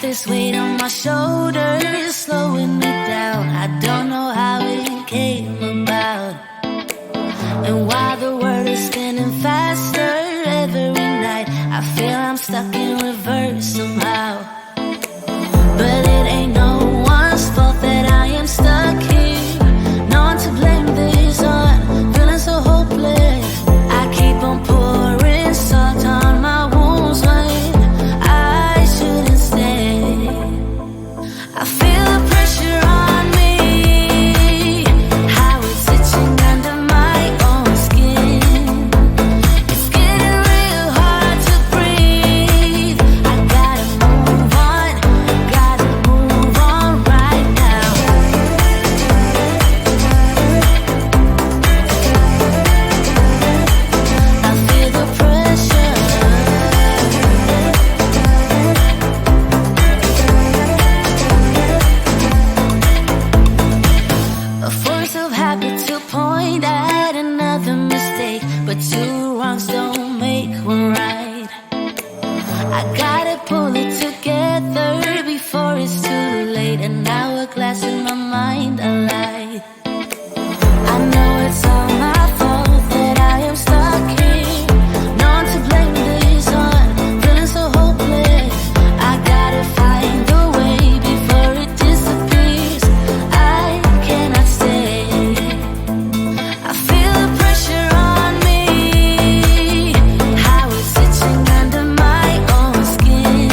this weight on my shoulders, slowing me down. I don't know how it came about. And while the world is spinning faster every night, I feel I'm stuck in reverse somehow. But it ain't no one's fault that I am stuck here. No one to blame this on, feeling so hopeless. I keep on pouring salt on my wounds when I shouldn't stay. I feel the pressure on me, how it's itching under my own skin. It's getting real hard to breathe. I gotta move on right now. I feel the pressure. A force of habit to point at another mistake, but two wrongs don't make one right. I gotta pull it together before it's too late. An hourglass in my mind, a light. I know it's all my fault that I am stuck here. No one to blame this on, feeling so hopeless. I gotta find a way before it disappears. I cannot stay. I feel the pressure on me, how it's itching under my own skin.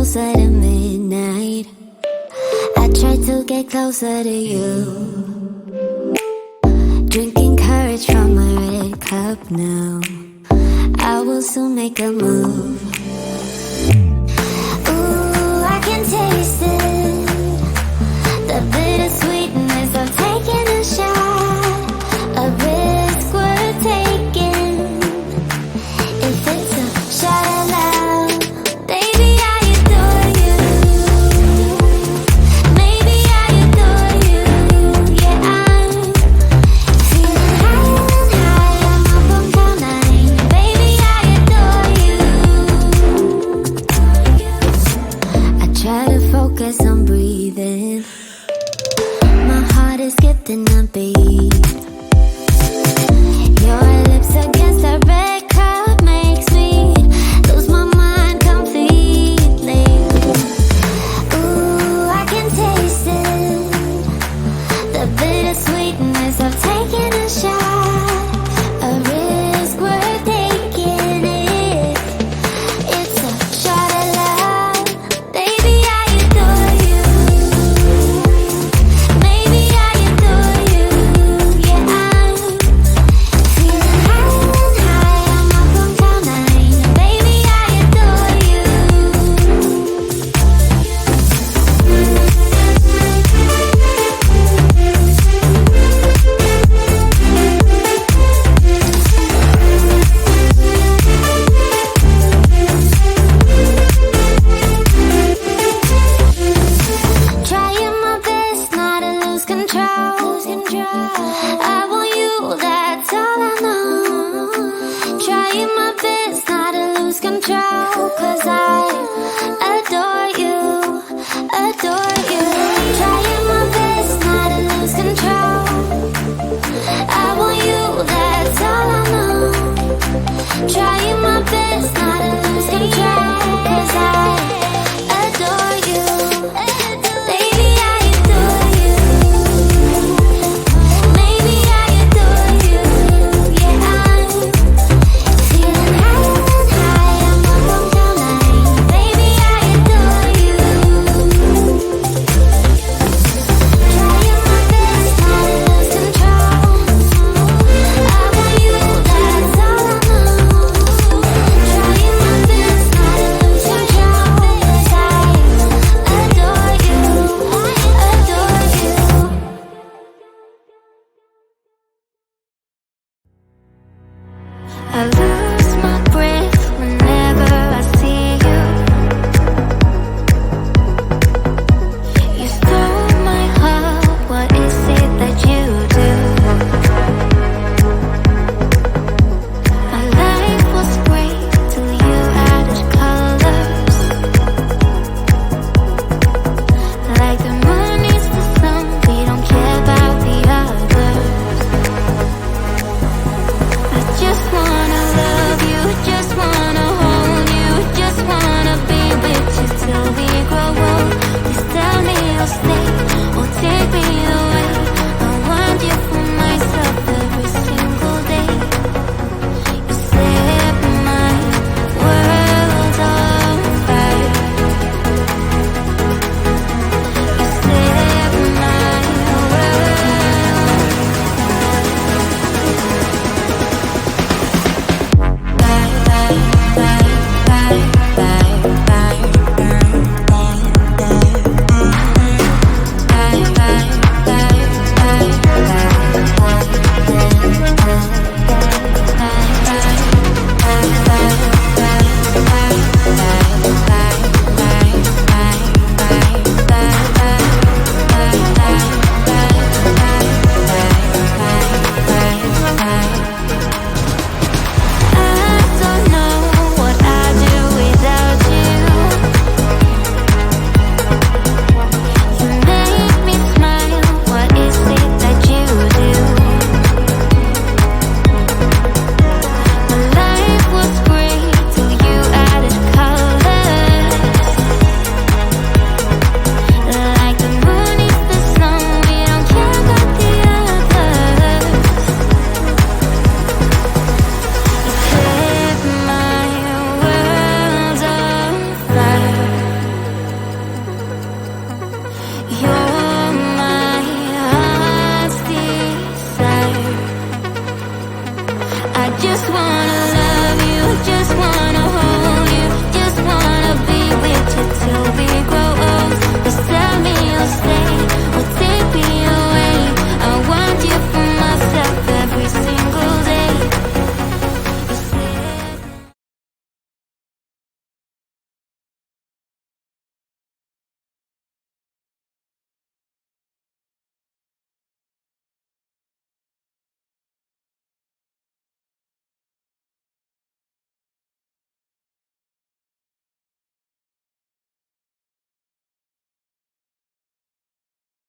closer to midnight. I try to get closer to you. Drinking courage from my red cup now. I will soon make a move. Ooh, I can taste it. The bittersweetness of taking a shot. A risk worth taking. If it's a shot of love, baby, I adore you. Maybe I adore you. Yeah, I'm feeling higher and higher. I'm up on cloud nine. Baby, I adore you. I try to focus on breathing. My heart is skipping a beat. Your lips against the red cup makes me lose my mind completely. Ooh, I can taste it. The bittersweetness of taking a shot. A risk worth taking it. It's a shot of love. Baby, I adore you. Maybe I adore you. Yeah, I'm feeling higher and higher. I'm up on cloud nine. Baby, I adore you. Trying my best not to lose control. I want you, that's all I know. Trying my best not to lose control. 'Cause I adore you, adore you. Trying my best not to lose control. I want you, that's all I know. Trying my best not to lose control. 'Cause I adore you. Baby, I adore you. Maybe I adore you. Yeah, I'm feeling higher and higher. I'm up on cloud nine. Baby, I adore you. Trying my best not to lose control. I want you, that's all I know. Trying my best not to lose control. 'Cause I adore you, adore you. I love